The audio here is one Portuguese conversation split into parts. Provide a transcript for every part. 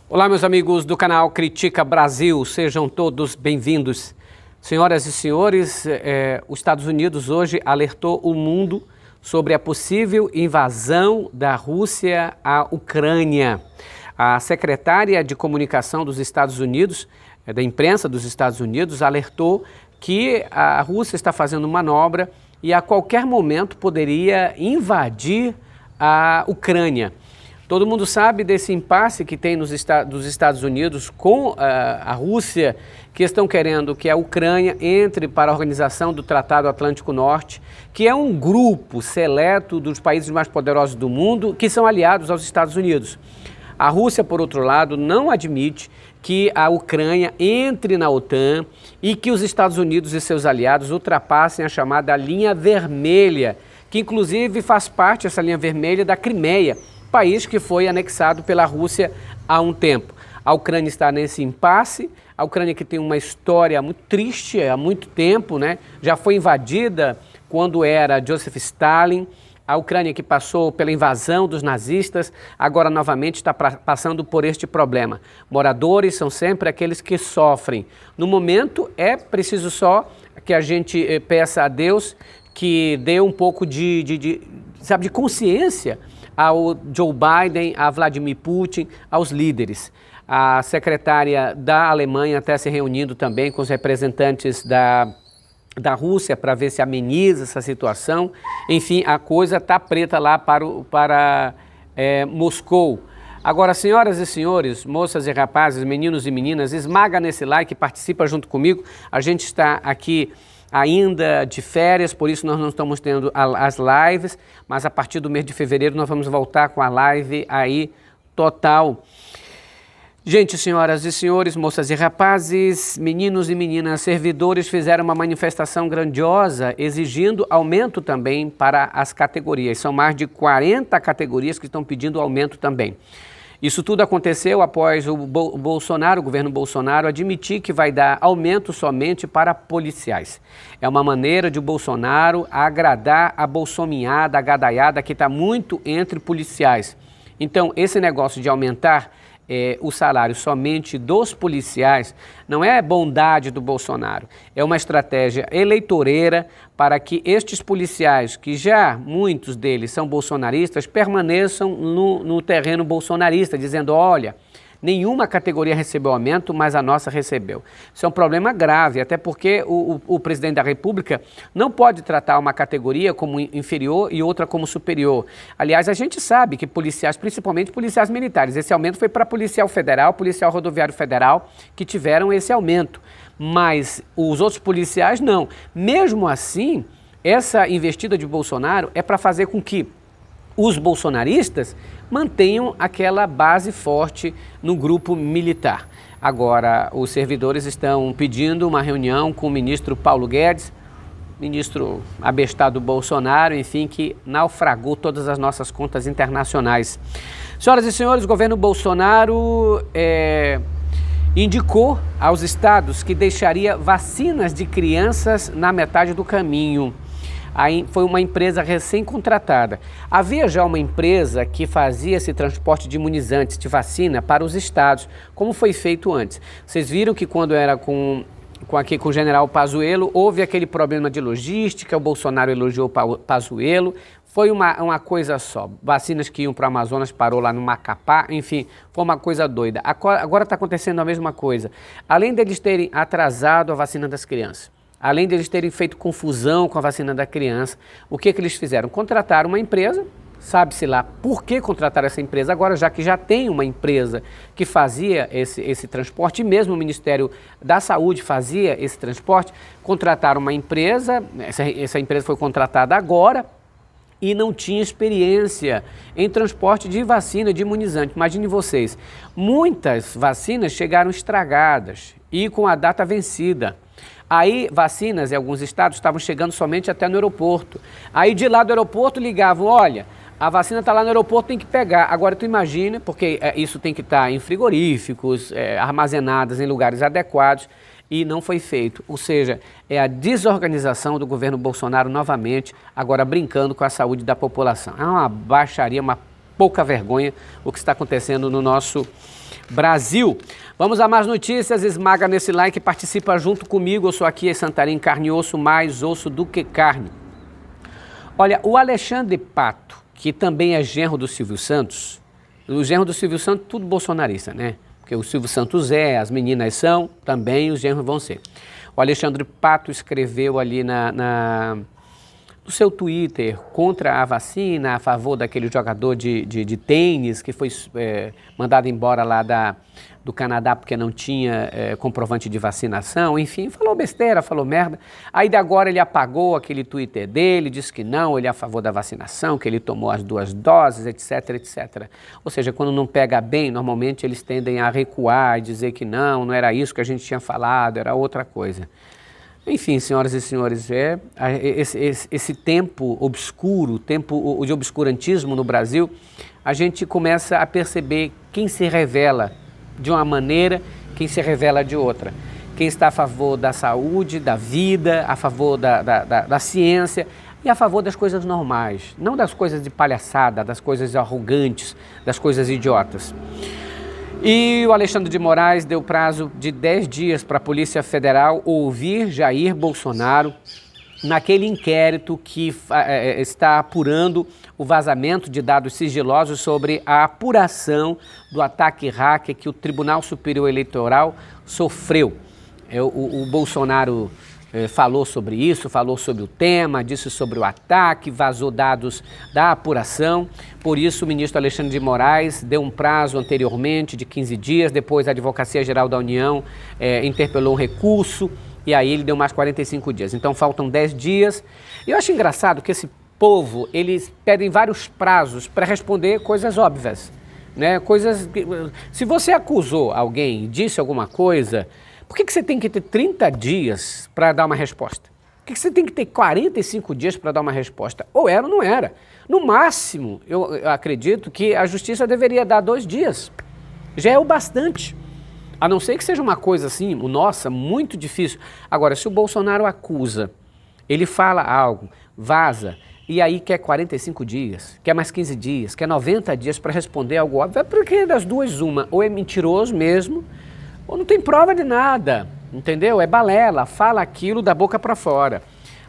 Olá, meus amigos do canal Critica Brasil, sejam todos bem-vindos. Senhoras e senhores, os Estados Unidos hoje alertou o mundo sobre a possível invasão da Rússia à Ucrânia. A secretária de comunicação dos Estados Unidos, da imprensa dos Estados Unidos, alertou que a Rússia está fazendo manobra e a qualquer momento poderia invadir a Ucrânia. Todo mundo sabe desse impasse que tem dos Estados Unidos com a Rússia, que estão querendo que a Ucrânia entre para a Organização do Tratado Atlântico Norte, que é um grupo seleto dos países mais poderosos do mundo que são aliados aos Estados Unidos. A Rússia, por outro lado, não admite que a Ucrânia entre na OTAN e que os Estados Unidos e seus aliados ultrapassem a chamada linha vermelha, que inclusive faz parte, essa linha vermelha, da Crimeia, país que foi anexado pela Rússia há um tempo. A Ucrânia está nesse impasse, a Ucrânia que tem uma história muito triste há muito tempo, né? Já foi invadida quando era Joseph Stalin, a Ucrânia que passou pela invasão dos nazistas, agora novamente está passando por este problema. Moradores são sempre aqueles que sofrem. No momento é preciso só que a gente peça a Deus que dê um pouco de consciência ao Joe Biden, a Vladimir Putin, aos líderes. A secretária da Alemanha está se reunindo também com os representantes da Rússia para ver se ameniza essa situação. Enfim, a coisa está preta lá para Moscou. Agora, senhoras e senhores, moças e rapazes, meninos e meninas, esmaga nesse like, participa junto comigo. A gente está aqui ainda de férias, por isso nós não estamos tendo as lives, mas a partir do mês de fevereiro nós vamos voltar com a live aí total. Gente, senhoras e senhores, moças e rapazes, meninos e meninas, servidores fizeram uma manifestação grandiosa exigindo aumento também para as categorias. São mais de 40 categorias que estão pedindo aumento também. Isso tudo aconteceu após o governo Bolsonaro, admitir que vai dar aumento somente para policiais. É uma maneira de o Bolsonaro agradar a bolsominhada, a gadaiada que está muito entre policiais. Então, esse negócio de aumentar o salário somente dos policiais não é bondade do Bolsonaro, é uma estratégia eleitoreira para que estes policiais, que já muitos deles são bolsonaristas, permaneçam no terreno bolsonarista, dizendo, olha, nenhuma categoria recebeu aumento, mas a nossa recebeu. Isso é um problema grave, até porque o presidente da República não pode tratar uma categoria como inferior e outra como superior. Aliás, a gente sabe que policiais, principalmente policiais militares, esse aumento foi para policial federal, policial rodoviário federal, que tiveram esse aumento. Mas os outros policiais não. Mesmo assim, essa investida de Bolsonaro é para fazer com que os bolsonaristas mantenham aquela base forte no grupo militar. Agora, os servidores estão pedindo uma reunião com o ministro Paulo Guedes, ministro abestado Bolsonaro, enfim, que naufragou todas as nossas contas internacionais. Senhoras e senhores, o governo Bolsonaro indicou aos estados que deixaria vacinas de crianças na metade do caminho. Aí foi uma empresa recém-contratada. Havia já uma empresa que fazia esse transporte de imunizantes, de vacina para os estados, como foi feito antes. Vocês viram que quando era com o general Pazuello, houve aquele problema de logística, o Bolsonaro elogiou o Pazuello, foi uma coisa só. Vacinas que iam para o Amazonas, parou lá no Macapá, enfim, foi uma coisa doida. Agora está acontecendo a mesma coisa. Além deles terem atrasado a vacina das crianças, além de eles terem feito confusão com a vacina da criança, o que eles fizeram? Contrataram uma empresa, sabe-se lá por que contrataram essa empresa agora, já que já tem uma empresa que fazia esse transporte, e mesmo o Ministério da Saúde fazia esse transporte, contrataram uma empresa, essa empresa foi contratada agora, e não tinha experiência em transporte de vacina, de imunizante. Imagine vocês, muitas vacinas chegaram estragadas e com a data vencida. Aí, vacinas em alguns estados estavam chegando somente até no aeroporto. Aí, de lá do aeroporto, ligavam, olha, a vacina está lá no aeroporto, tem que pegar. Agora, tu imagina, porque isso tem que estar em frigoríficos, armazenadas em lugares adequados, e não foi feito. Ou seja, é a desorganização do governo Bolsonaro novamente, agora brincando com a saúde da população. É uma baixaria, uma pouca vergonha o que está acontecendo no nosso Brasil. Vamos a mais notícias, esmaga nesse like, participa junto comigo. Eu sou aqui em Santarém, carne e osso, mais osso do que carne. Olha, o Alexandre Pato, que também é genro do Silvio Santos, o genro do Silvio Santos, tudo bolsonarista, né? Porque o Silvio Santos é, as meninas são, também os genros vão ser. O Alexandre Pato escreveu ali no seu Twitter contra a vacina, a favor daquele jogador de tênis que foi mandado embora lá do Canadá porque não tinha comprovante de vacinação, enfim, falou besteira, falou merda. Aí de agora ele apagou aquele Twitter dele, disse que não, ele é a favor da vacinação, que ele tomou as 2 doses, etc, etc. Ou seja, quando não pega bem, normalmente eles tendem a recuar e dizer que não era isso que a gente tinha falado, era outra coisa. Enfim, senhoras e senhores, esse tempo obscuro, tempo de obscurantismo no Brasil, a gente começa a perceber quem se revela de uma maneira, quem se revela de outra. Quem está a favor da saúde, da vida, a favor da ciência e a favor das coisas normais, não das coisas de palhaçada, das coisas arrogantes, das coisas idiotas. E o Alexandre de Moraes deu prazo de 10 dias para a Polícia Federal ouvir Jair Bolsonaro naquele inquérito que está apurando o vazamento de dados sigilosos sobre a apuração do ataque hacker que o Tribunal Superior Eleitoral sofreu. O Bolsonaro falou sobre isso, falou sobre o tema, disse sobre o ataque, vazou dados da apuração. Por isso, o ministro Alexandre de Moraes deu um prazo anteriormente de 15 dias, depois a Advocacia Geral da União interpelou um recurso e aí ele deu mais 45 dias. Então, faltam 10 dias. E eu acho engraçado que esse povo, eles pedem vários prazos para responder coisas óbvias, né? Coisas que, se você acusou alguém e disse alguma coisa, por que você tem que ter 30 dias para dar uma resposta? Por que você tem que ter 45 dias para dar uma resposta? Ou era ou não era. No máximo, eu acredito que a justiça deveria dar 2 dias. Já é o bastante. A não ser que seja uma coisa assim, nossa, muito difícil. Agora, se o Bolsonaro acusa, ele fala algo, vaza, e aí quer 45 dias, quer mais 15 dias, quer 90 dias para responder algo óbvio, é porque das duas uma, ou é mentiroso mesmo, ou não tem prova de nada, entendeu? É balela, fala aquilo da boca para fora.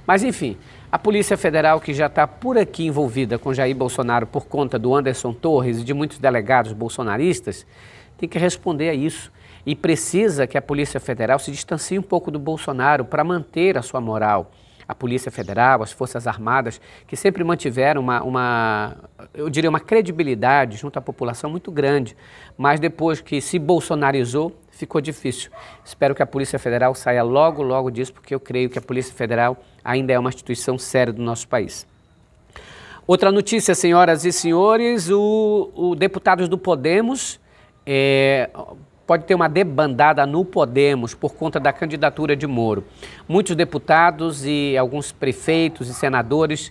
Mas enfim, a Polícia Federal, que já está por aqui envolvida com Jair Bolsonaro por conta do Anderson Torres e de muitos delegados bolsonaristas, tem que responder a isso. E precisa que a Polícia Federal se distancie um pouco do Bolsonaro para manter a sua moral. A Polícia Federal, as Forças Armadas, que sempre mantiveram eu diria, uma credibilidade junto à população muito grande. Mas depois que se bolsonarizou, ficou difícil. Espero que a Polícia Federal saia logo, logo disso, porque eu creio que a Polícia Federal ainda é uma instituição séria do nosso país. Outra notícia, senhoras e senhores, o deputados do Podemos pode ter uma debandada no Podemos por conta da candidatura de Moro. Muitos deputados e alguns prefeitos e senadores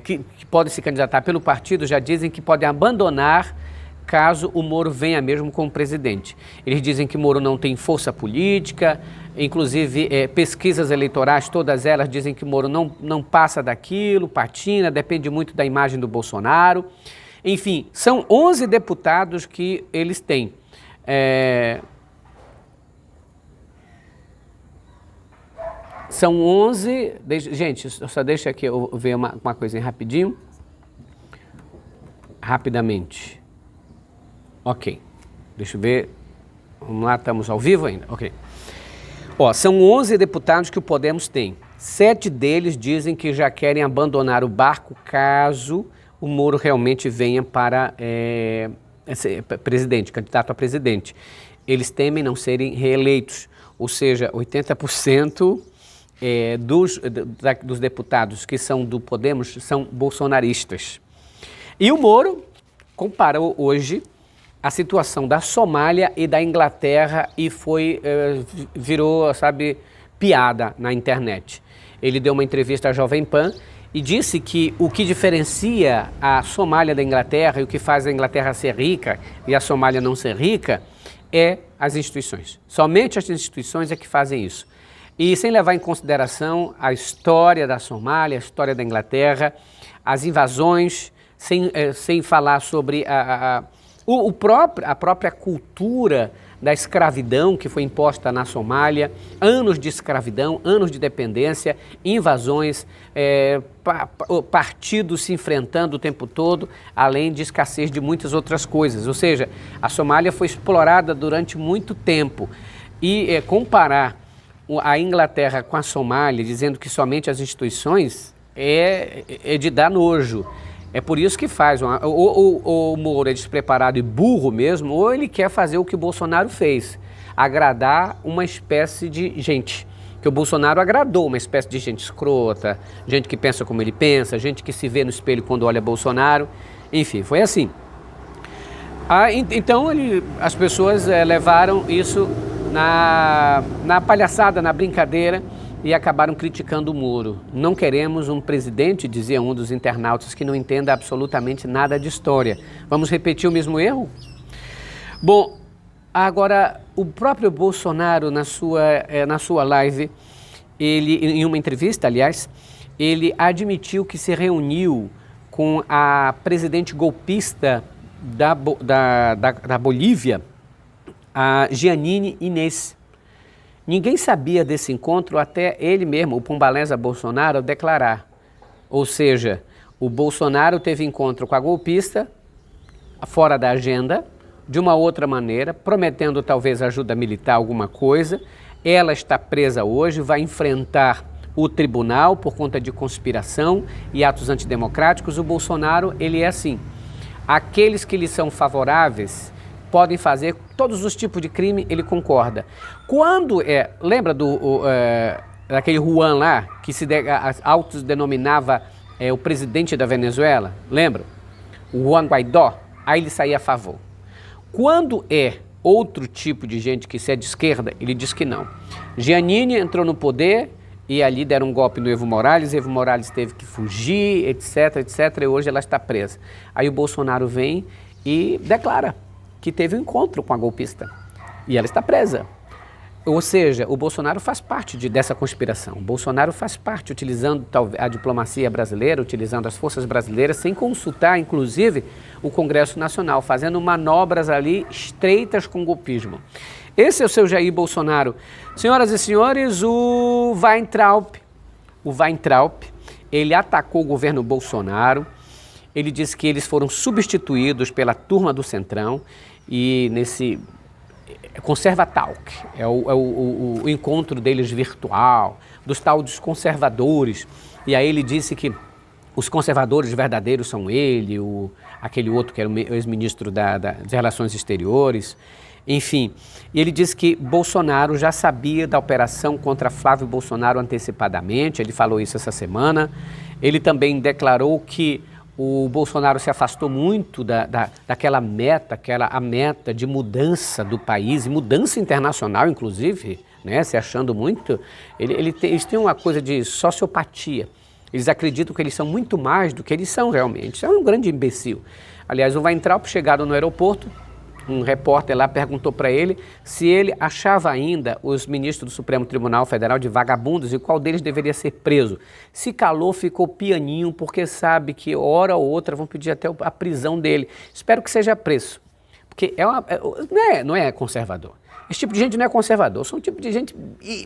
que podem se candidatar pelo partido já dizem que podem abandonar caso o Moro venha mesmo como presidente. Eles dizem que Moro não tem força política, inclusive pesquisas eleitorais, todas elas dizem que Moro não passa daquilo, patina, depende muito da imagem do Bolsonaro. Enfim, são 11 deputados que eles têm. São 11, gente, só deixa aqui eu ver uma coisinha rapidinho, rapidamente. Ok, deixa eu ver, vamos lá, estamos ao vivo ainda, ok. São 11 deputados que o Podemos tem, 7 deles dizem que já querem abandonar o barco caso o Moro realmente venha para ser presidente, candidato a presidente. Eles temem não serem reeleitos, ou seja, 80% dos deputados que são do Podemos são bolsonaristas. E o Moro comparou hoje a situação da Somália e da Inglaterra e virou, sabe, piada na internet. Ele deu uma entrevista à Jovem Pan e disse que o que diferencia a Somália da Inglaterra e o que faz a Inglaterra ser rica e a Somália não ser rica é as instituições. Somente as instituições é que fazem isso. E sem levar em consideração a história da Somália, a história da Inglaterra, as invasões, sem falar sobre A própria cultura da escravidão que foi imposta na Somália, anos de escravidão, anos de dependência, invasões, partidos se enfrentando o tempo todo, além de escassez de muitas outras coisas. Ou seja, a Somália foi explorada durante muito tempo. E comparar a Inglaterra com a Somália, dizendo que somente as instituições, é de dar nojo. É por isso que faz. Ou o Moro é despreparado e burro mesmo, ou ele quer fazer o que o Bolsonaro fez, agradar uma espécie de gente. Que o Bolsonaro agradou uma espécie de gente escrota, gente que pensa como ele pensa, gente que se vê no espelho quando olha Bolsonaro. Enfim, foi assim. Então as pessoas levaram isso na palhaçada, na brincadeira, e acabaram criticando o Moro. Não queremos um presidente, dizia um dos internautas, que não entenda absolutamente nada de história. Vamos repetir o mesmo erro? Bom, agora o próprio Bolsonaro na sua live, em uma entrevista, aliás, ele admitiu que se reuniu com a presidente golpista da Bolívia, a Jeanine Áñez. Ninguém sabia desse encontro até ele mesmo, o Pombaleza Bolsonaro, declarar. Ou seja, o Bolsonaro teve encontro com a golpista, fora da agenda, de uma outra maneira, prometendo talvez ajuda militar, alguma coisa. Ela está presa hoje, vai enfrentar o tribunal por conta de conspiração e atos antidemocráticos. O Bolsonaro, ele é assim. Aqueles que lhe são favoráveis podem fazer todos os tipos de crime, ele concorda. Quando lembra daquele Juan lá, que se autodenominava o presidente da Venezuela? Lembra? O Juan Guaidó? Aí ele saía a favor. Quando outro tipo de gente que se é de esquerda, ele diz que não. Jeanine entrou no poder e ali deram um golpe no Evo Morales teve que fugir, etc, etc, e hoje ela está presa. Aí o Bolsonaro vem e declara que teve um encontro com a golpista e ela está presa. Ou seja, o Bolsonaro faz parte dessa conspiração. O Bolsonaro faz parte, utilizando a diplomacia brasileira, utilizando as forças brasileiras, sem consultar, inclusive, o Congresso Nacional, fazendo manobras ali estreitas com o golpismo. Esse é o seu Jair Bolsonaro. Senhoras e senhores, o Weintraub, ele atacou o governo Bolsonaro. Ele disse que eles foram substituídos pela turma do Centrão e nesse Conserva Talk, é o encontro deles virtual, dos dos conservadores. E aí ele disse que os conservadores verdadeiros são ele, aquele outro que era o ex-ministro das Relações Exteriores, enfim. E ele disse que Bolsonaro já sabia da operação contra Flávio Bolsonaro antecipadamente, ele falou isso essa semana. Ele também declarou que o Bolsonaro se afastou muito daquela meta, a meta de mudança do país, mudança internacional, inclusive, né, se achando muito. Eles têm uma coisa de sociopatia. Eles acreditam que eles são muito mais do que eles são realmente. Isso é um grande imbecil. Aliás, o Weintraub, chegado no aeroporto, um repórter lá perguntou para ele se ele achava ainda os ministros do Supremo Tribunal Federal de vagabundos e qual deles deveria ser preso. Se calou, ficou pianinho, porque sabe que hora ou outra vão pedir até a prisão dele. Espero que seja preso, porque não é conservador. Esse tipo de gente não é conservador, são um tipo de gente,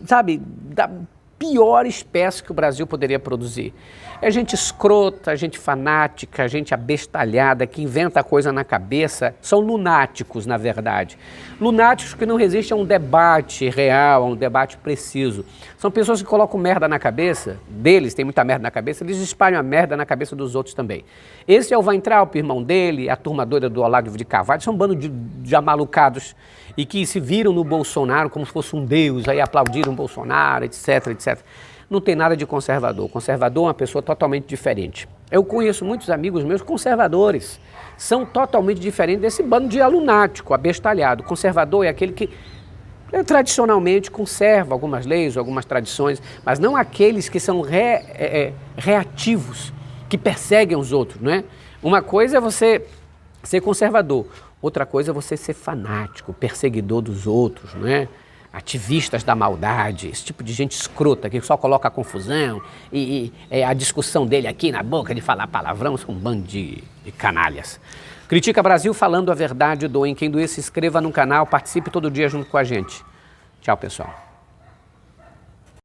sabe, da pior espécie que o Brasil poderia produzir. É gente escrota, gente fanática, gente abestalhada, que inventa coisa na cabeça. São lunáticos, na verdade. Lunáticos que não resistem a um debate real, a um debate preciso. São pessoas que colocam merda na cabeça deles, tem muita merda na cabeça, eles espalham a merda na cabeça dos outros também. Esse é o Weintraub, irmão dele, a turma doida do Olavo de Carvalho, são um bando de amalucados e que se viram no Bolsonaro como se fosse um deus, aí aplaudiram o Bolsonaro, etc, etc. Não tem nada de conservador. Conservador é uma pessoa totalmente diferente. Eu conheço muitos amigos meus conservadores. São totalmente diferentes desse bando de lunático, abestalhado. Conservador é aquele que tradicionalmente conserva algumas leis, algumas tradições, mas não aqueles que são reativos, que perseguem os outros, não é? Uma coisa é você ser conservador, outra coisa é você ser fanático, perseguidor dos outros, não é? Ativistas da maldade, esse tipo de gente escrota que só coloca a confusão e a discussão dele aqui na boca de falar palavrão, são um bando de canalhas. Critica Brasil falando a verdade, doem quem doer, se inscreva no canal, participe todo dia junto com a gente. Tchau, pessoal.